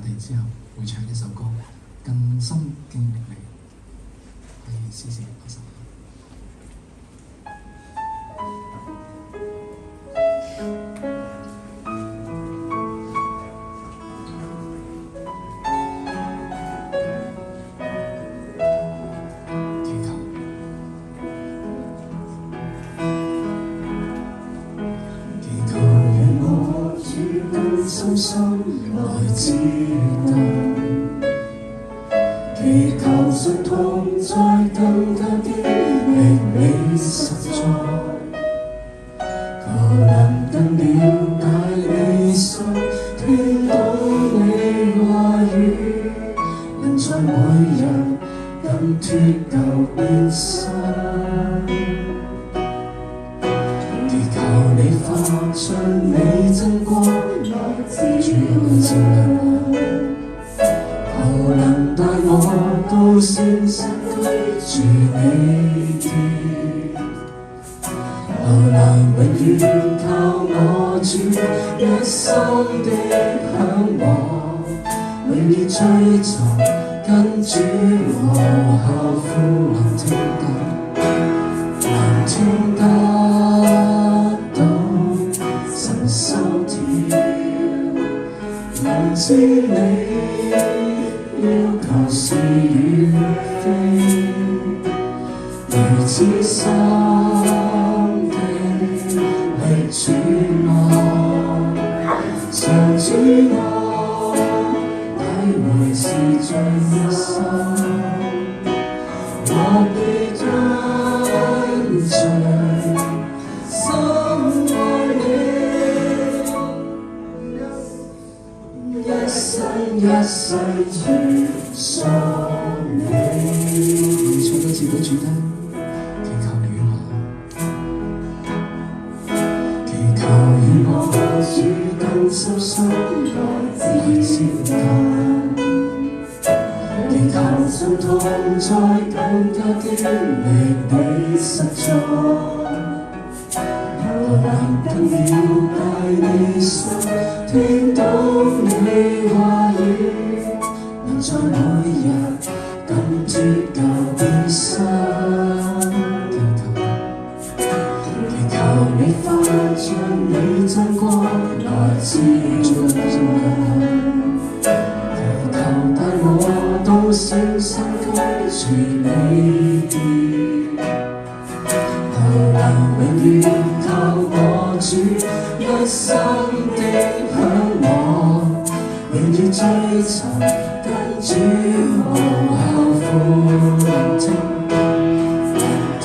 我哋之後會唱一首歌，更深經歷你，可以試試嗰首。深深來知道，祈求信同在更加經歷你實在，求能更了解你心，聽到你話語，能在每日更脫舊變新。你發出你真光，主照亮，求能帶我到聖山居住你殿，求能永遠靠我主一生的向往，永遠追尋跟主和效父，能聽得心跳，能知你要求是與非，如此心地力主愛，常主愛，體會是最一生，我必跟隨深愛你。一生一世傳送你。唱多次俾主聽，祈求與我主更深深來接近，祈求信同在更加經歷你實在，求能更了解你心，聽到你話語，能在每日更脫舊變新。祈求你發出你真光來照亮，求帶我到聖山居住你殿，求能永遠靠我主一生的向往，永遠追尋跟主和效父，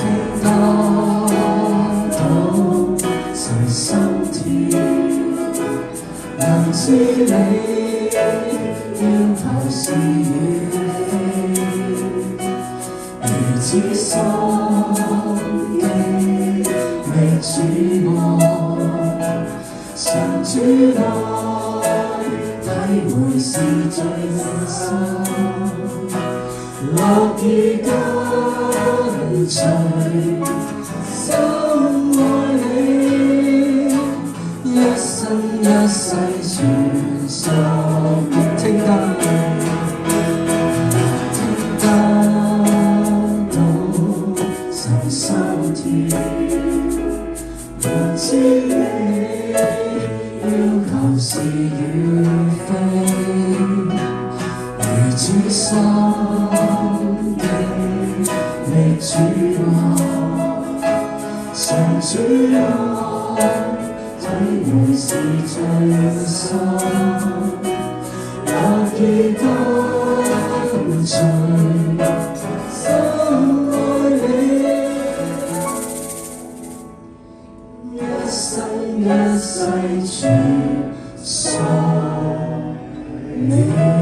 聽得到神心跳，能知你要求是與非，如此心經歷主愛，常主愛，體會是最深，樂意跟隨，深愛你，一生一世傳送。聽得到神心跳，能知你要求是與非，如此心經歷主愛，常主愛，體會是最深，樂意跟隨，深愛你，一生一世傳送你。